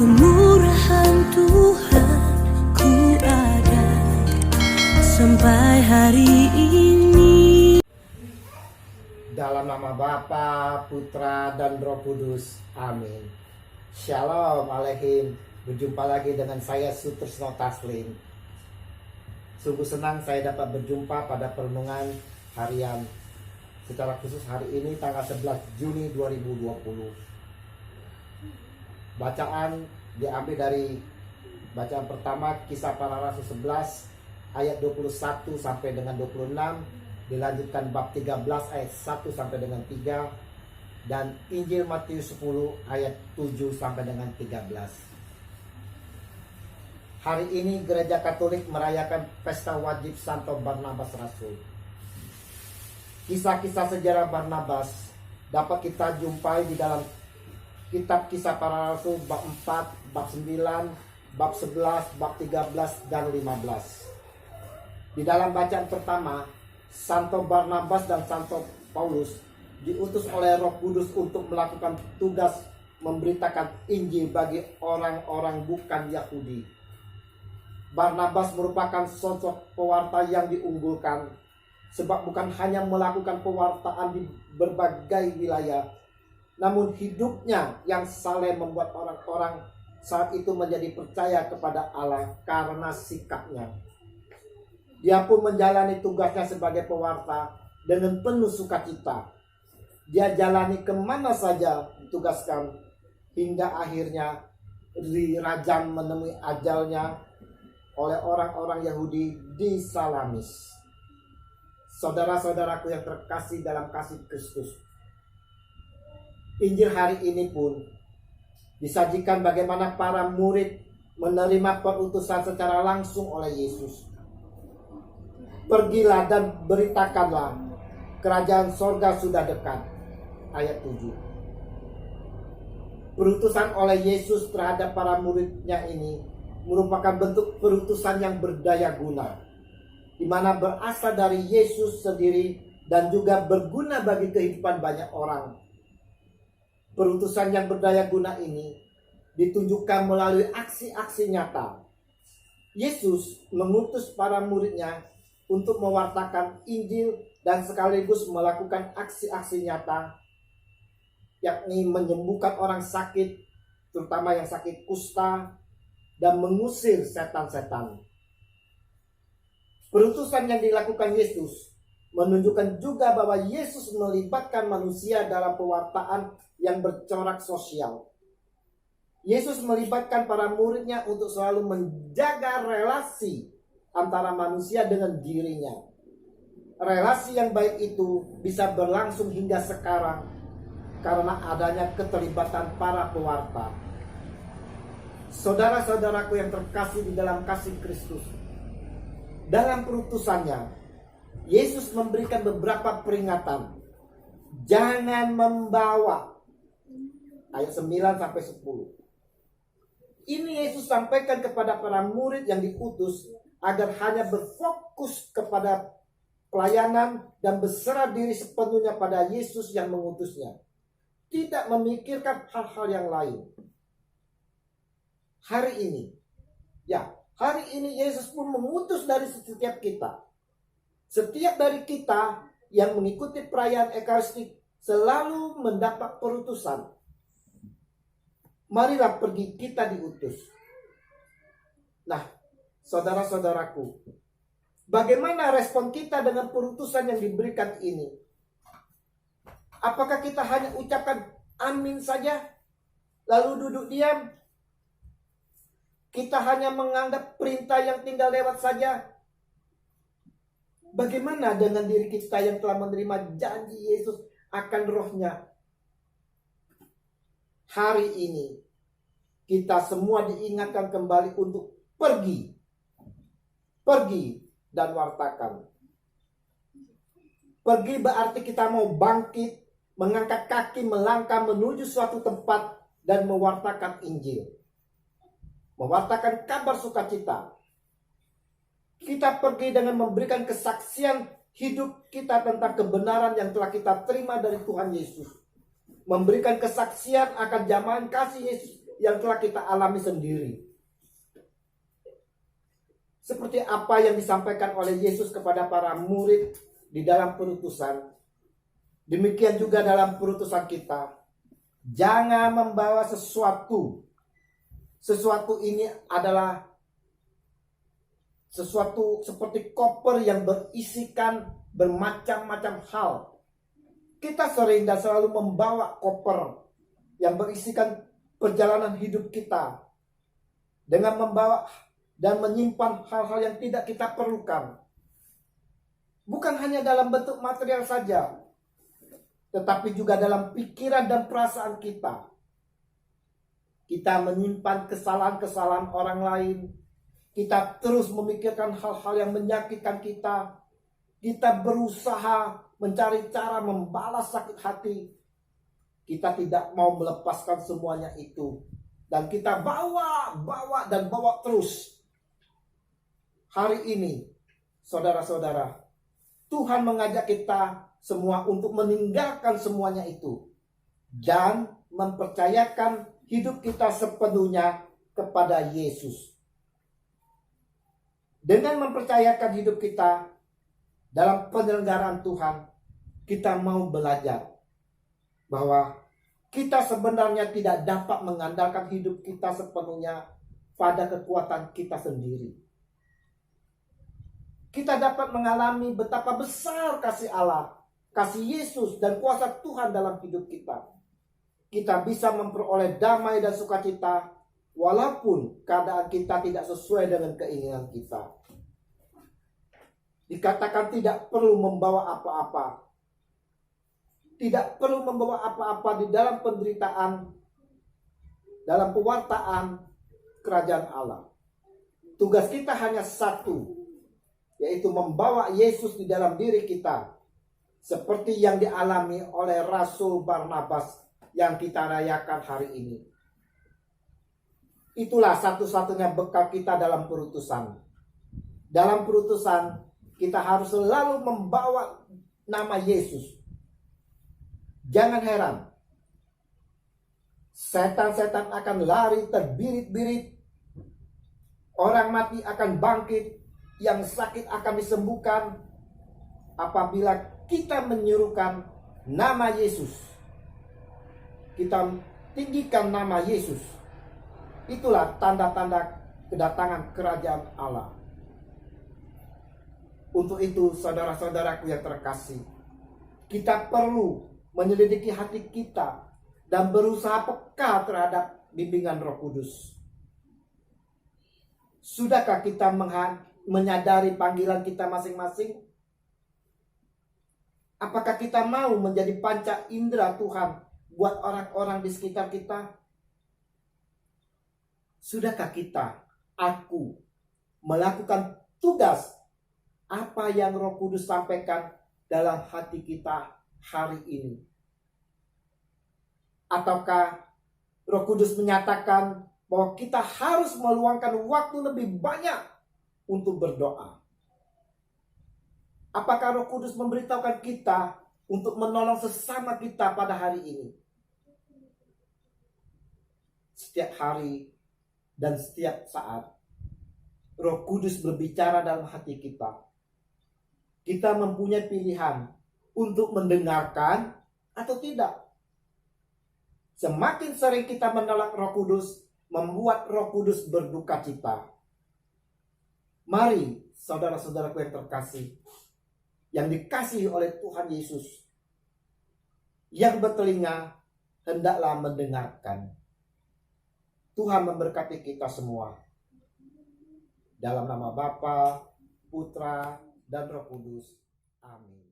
kemurahan Tuhan ku ada sampai hari ini. Dalam nama Bapa, Putra, dan Roh Kudus. Amin. Shalom Aleichem. Berjumpa lagi dengan saya Sutrisno Taslim. Sungguh senang saya dapat berjumpa pada perenungan harian. Secara khusus hari ini tanggal 11 Juni 2020. Bacaan diambil dari bacaan pertama Kisah Para Rasul 11 ayat 21 sampai dengan 26. Dilanjutkan bab 13 ayat 1 sampai dengan 3, dan Injil Matius 10 ayat 7 sampai dengan 13. Hari ini Gereja Katolik merayakan pesta wajib Santo Barnabas Rasul. Kisah-kisah sejarah Barnabas dapat kita jumpai di dalam kitab Kisah Para Rasul bab 4, bab 9, bab 11, bab 13, dan 15. Di dalam bacaan pertama, Santo Barnabas dan Santo Paulus diutus oleh Roh Kudus untuk melakukan tugas memberitakan Injil bagi orang-orang bukan Yahudi. Barnabas merupakan sosok pewarta yang diunggulkan, sebab bukan hanya melakukan pewartaan di berbagai wilayah, namun hidupnya yang saleh membuat orang-orang saat itu menjadi percaya kepada Allah karena sikapnya. Dia pun menjalani tugasnya sebagai pewarta dengan penuh sukacita. Dia jalani kemana saja ditugaskan, hingga akhirnya dirajam menemui ajalnya oleh orang-orang Yahudi di Salamis. Saudara-saudaraku yang terkasih dalam kasih Kristus, Injil hari ini pun disajikan bagaimana para murid menerima perutusan secara langsung oleh Yesus. Pergilah dan beritakanlah, kerajaan sorga sudah dekat. Ayat 7. Perutusan oleh Yesus terhadap para muridnya ini merupakan bentuk perutusan yang berdaya guna, di mana berasal dari Yesus sendiri dan juga berguna bagi kehidupan banyak orang. Perutusan yang berdaya guna ini ditunjukkan melalui aksi-aksi nyata. Yesus mengutus para muridnya untuk mewartakan Injil dan sekaligus melakukan aksi-aksi nyata, yakni menyembuhkan orang sakit, terutama yang sakit kusta, dan mengusir setan-setan. Perutusan yang dilakukan Yesus menunjukkan juga bahwa Yesus melibatkan manusia dalam pewartaan yang bercorak sosial. Yesus melibatkan para muridnya untuk selalu menjaga relasi antara manusia dengan dirinya. Relasi yang baik itu bisa berlangsung hingga sekarang karena adanya keterlibatan para pewarta. Saudara-saudaraku yang terkasih di dalam kasih Kristus, dalam perutusannya Yesus memberikan beberapa peringatan. Jangan membawa, ayat 9 sampai 10. Ini Yesus sampaikan kepada para murid yang diutus agar hanya berfokus kepada pelayanan dan berserah diri sepenuhnya pada Yesus yang mengutusnya, tidak memikirkan hal-hal yang lain. Hari ini Yesus pun mengutus dari setiap kita. Setiap dari kita yang mengikuti perayaan Ekaristik selalu mendapat perutusan. Marilah pergi, kita diutus. Nah, saudara-saudaraku, bagaimana respon kita dengan perutusan yang diberikan ini? Apakah kita hanya ucapkan amin saja, lalu duduk diam? Kita hanya menganggap perintah yang tinggal lewat saja? Bagaimana dengan diri kita yang telah menerima janji Yesus akan rohnya? Hari ini kita semua diingatkan kembali untuk pergi dan wartakan. Pergi berarti kita mau bangkit, mengangkat kaki, melangkah menuju suatu tempat dan mewartakan Injil, mewartakan kabar sukacita. Kita pergi dengan memberikan kesaksian hidup kita tentang kebenaran yang telah kita terima dari Tuhan Yesus, memberikan kesaksian akan jamahan kasih Yesus yang telah kita alami sendiri. Seperti apa yang disampaikan oleh Yesus kepada para murid di dalam perutusan, demikian juga dalam perutusan kita. Jangan membawa sesuatu. Sesuatu ini adalah sesuatu seperti koper yang berisikan bermacam-macam hal. Kita sering dan selalu membawa koper yang berisikan perjalanan hidup kita, dengan membawa dan menyimpan hal-hal yang tidak kita perlukan. Bukan hanya dalam bentuk material saja, tetapi juga dalam pikiran dan perasaan kita. Kita menyimpan kesalahan-kesalahan orang lain. Kita terus memikirkan hal-hal yang menyakitkan kita. Kita berusaha mencari cara membalas sakit hati. Kita tidak mau melepaskan semuanya itu. Dan kita bawa terus. Hari ini, saudara-saudara, Tuhan mengajak kita semua untuk meninggalkan semuanya itu. Dan mempercayakan hidup kita sepenuhnya kepada Yesus. Dengan mempercayakan hidup kita dalam penyelenggaraan Tuhan, kita mau belajar bahwa kita sebenarnya tidak dapat mengandalkan hidup kita sepenuhnya pada kekuatan kita sendiri. Kita dapat mengalami betapa besar kasih Allah, kasih Yesus dan kuasa Tuhan dalam hidup kita. Kita bisa memperoleh damai dan sukacita walaupun keadaan kita tidak sesuai dengan keinginan kita. Dikatakan tidak perlu membawa apa-apa. Tidak perlu membawa apa-apa di dalam penderitaan, dalam pewartaan kerajaan Allah. Tugas kita hanya satu, yaitu membawa Yesus di dalam diri kita, seperti yang dialami oleh Rasul Barnabas yang kita rayakan hari ini. Itulah satu-satunya bekal kita dalam perutusan. Dalam perutusan, kita harus selalu membawa nama Yesus. Jangan heran, setan-setan akan lari terbirit-birit, orang mati akan bangkit, yang sakit akan disembuhkan apabila kita menyerukan nama Yesus. Kita tinggikan nama Yesus. Itulah tanda-tanda kedatangan kerajaan Allah. Untuk itu, saudara-saudaraku yang terkasih, kita perlu menyelidiki hati kita dan berusaha peka terhadap bimbingan Roh Kudus. Sudahkah kita menyadari panggilan kita masing-masing? Apakah kita mau menjadi panca indera Tuhan buat orang-orang di sekitar kita? Sudahkah aku melakukan tugas apa yang Roh Kudus sampaikan dalam hati kita hari ini? Ataukah Roh Kudus menyatakan bahwa kita harus meluangkan waktu lebih banyak untuk berdoa? Apakah Roh Kudus memberitahukan kita untuk menolong sesama kita pada hari ini? Setiap hari dan setiap saat Roh Kudus berbicara dalam hati kita. Kita mempunyai pilihan untuk mendengarkan atau tidak. Semakin sering kita menolak Roh Kudus, membuat Roh Kudus berduka cita. Mari, saudara-saudaraku yang terkasih, yang dikasihi oleh Tuhan Yesus, yang bertelinga, hendaklah mendengarkan. Tuhan memberkati kita semua. Dalam nama Bapa, Putra, dan Roh Kudus. Amin.